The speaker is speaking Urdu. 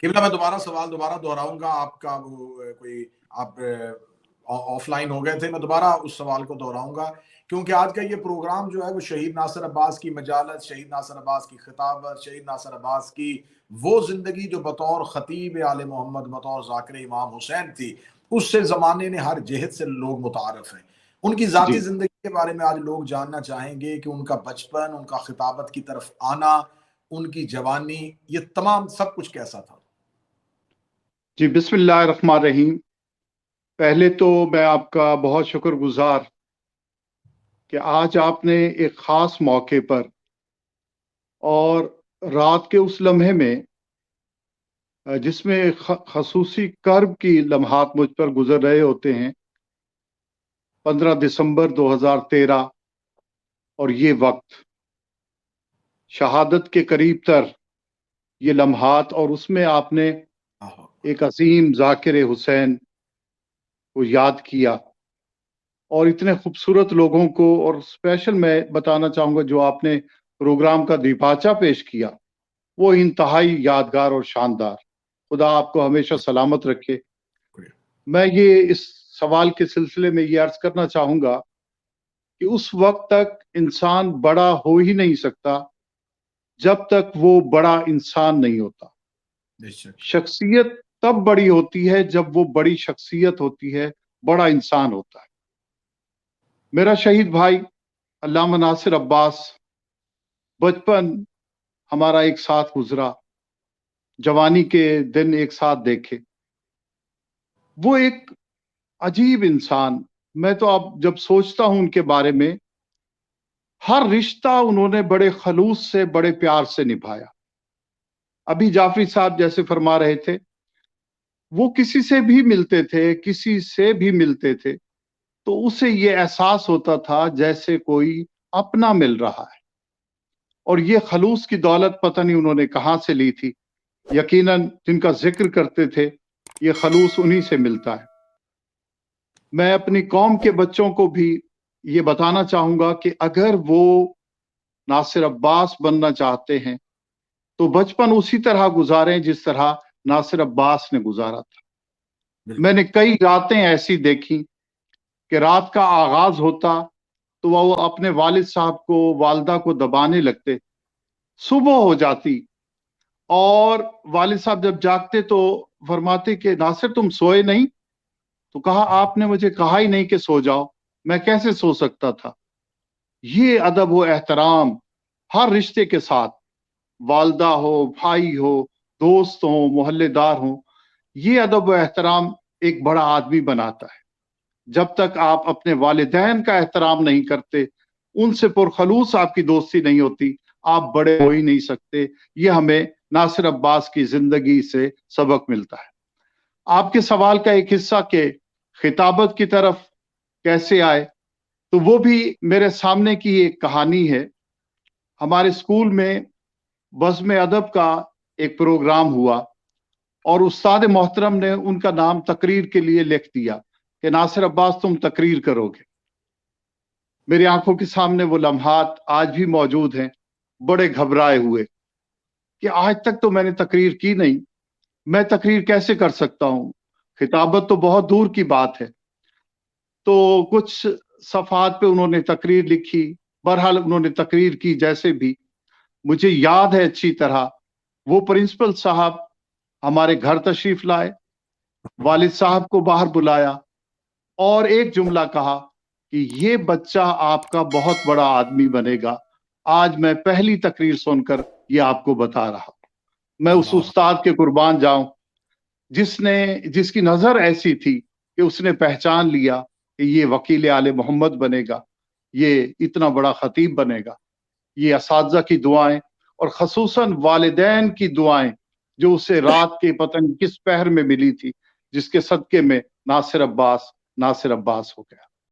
قبلہ میں دوبارہ سوال دہراؤں گا، آپ کا وہ کوئی آپ آف لائن ہو گئے تھے، میں دوبارہ اس سوال کو دہراؤں گا کیونکہ آج کا یہ پروگرام جو ہے وہ شہید ناصر عباس کی مجالس، شہید ناصر عباس کی خطابت، شہید ناصر عباس کی وہ زندگی جو بطور خطیب آل محمد، بطور ذاکر امام حسین تھی، اس سے زمانے نے ہر جہت سے لوگ متعارف ہیں۔ ان کی ذاتی جی زندگی کے بارے میں آج لوگ جاننا چاہیں گے کہ ان کا بچپن، ان کا خطابت کی طرف آنا، ان کی جوانی، یہ تمام سب کچھ کیسا تھا؟ جی بسم اللہ الرحمن الرحیم۔ پہلے تو میں آپ کا بہت شکر گزار کہ آج آپ نے ایک خاص موقع پر اور رات کے اس لمحے میں جس میں خصوصی کرب کی لمحات مجھ پر گزر رہے ہوتے ہیں، 15 دسمبر 2013 اور یہ وقت شہادت کے قریب تر یہ لمحات، اور اس میں آپ نے ایک عظیم ذاکر حسین کو یاد کیا اور اتنے خوبصورت لوگوں کو، اور اسپیشل میں بتانا چاہوں گا جو آپ نے پروگرام کا دیباچہ پیش کیا وہ انتہائی یادگار اور شاندار۔ خدا آپ کو ہمیشہ سلامت رکھے۔ میں یہ اس سوال کے سلسلے میں یہ عرض کرنا چاہوں گا کہ اس وقت تک انسان بڑا ہو ہی نہیں سکتا جب تک وہ بڑا انسان نہیں ہوتا۔ شخصیت تب بڑی ہوتی ہے جب وہ بڑی شخصیت ہوتی ہے، بڑا انسان ہوتا ہے۔ میرا شہید بھائی علامہ ناصر عباس، بچپن ہمارا ایک ساتھ گزرا، جوانی کے دن ایک ساتھ دیکھے۔ وہ ایک عجیب انسان، میں تو اب جب سوچتا ہوں ان کے بارے میں، ہر رشتہ انہوں نے بڑے خلوص سے، بڑے پیار سے نبھایا۔ ابھی جعفری صاحب جیسے فرما رہے تھے، وہ کسی سے بھی ملتے تھے تو اسے یہ احساس ہوتا تھا جیسے کوئی اپنا مل رہا ہے، اور یہ خلوص کی دولت پتہ نہیں انہوں نے کہاں سے لی تھی۔ یقیناً جن کا ذکر کرتے تھے یہ خلوص انہی سے ملتا ہے۔ میں اپنی قوم کے بچوں کو بھی یہ بتانا چاہوں گا کہ اگر وہ ناصر عباس بننا چاہتے ہیں تو بچپن اسی طرح گزاریں جس طرح ناصر عباس نے گزارا تھا۔ میں نے کئی راتیں ایسی دیکھی کہ رات کا آغاز ہوتا تو وہ اپنے والد صاحب کو، والدہ کو دبانے لگتے، صبح ہو جاتی اور والد صاحب جب جاگتے تو فرماتے کہ ناصر تم سوئے نہیں؟ تو کہا آپ نے مجھے کہا ہی نہیں کہ سو جاؤ، میں کیسے سو سکتا تھا۔ یہ ادب و احترام ہر رشتے کے ساتھ، والدہ ہو، بھائی ہو، دوست ہو، محلے دار ہوں، یہ ادب و احترام ایک بڑا آدمی بناتا ہے۔ جب تک آپ اپنے والدین کا احترام نہیں کرتے، ان سے پرخلوص آپ کی دوستی نہیں ہوتی، آپ بڑے ہو ہی نہیں سکتے۔ یہ ہمیں ناصر عباس کی زندگی سے سبق ملتا ہے۔ آپ کے سوال کا ایک حصہ کہ خطابت کی طرف کیسے آئے، تو وہ بھی میرے سامنے کی ایک کہانی ہے۔ ہمارے اسکول میں بزم ادب کا ایک پروگرام ہوا اور استاد محترم نے ان کا نام تقریر کے لیے لکھ دیا کہ ناصر عباس تم تقریر کرو گے۔ میری آنکھوں کے سامنے وہ لمحات آج بھی موجود ہیں۔ بڑے گھبرائے ہوئے کہ آج تک تو میں نے تقریر کی نہیں، میں تقریر کیسے کر سکتا ہوں، خطابت تو بہت دور کی بات ہے۔ تو کچھ صفحات پہ انہوں نے تقریر لکھی، بہرحال انہوں نے تقریر کی۔ جیسے بھی مجھے یاد ہے اچھی طرح، وہ پرنسپل صاحب ہمارے گھر تشریف لائے، والد صاحب کو باہر بلایا اور ایک جملہ کہا کہ یہ بچہ آپ کا بہت بڑا آدمی بنے گا۔ آج میں پہلی تقریر سن کر یہ آپ کو بتا رہا ہوں۔ میں اس استاد کے قربان جاؤں جس کی نظر ایسی تھی کہ اس نے پہچان لیا کہ یہ وکیل آل محمد بنے گا، یہ اتنا بڑا خطیب بنے گا۔ یہ اساتذہ کی دعائیں اور خصوصاً والدین کی دعائیں جو اسے رات کے پتن کس پہر میں ملی تھی، جس کے صدقے میں ناصر عباس ہو گیا۔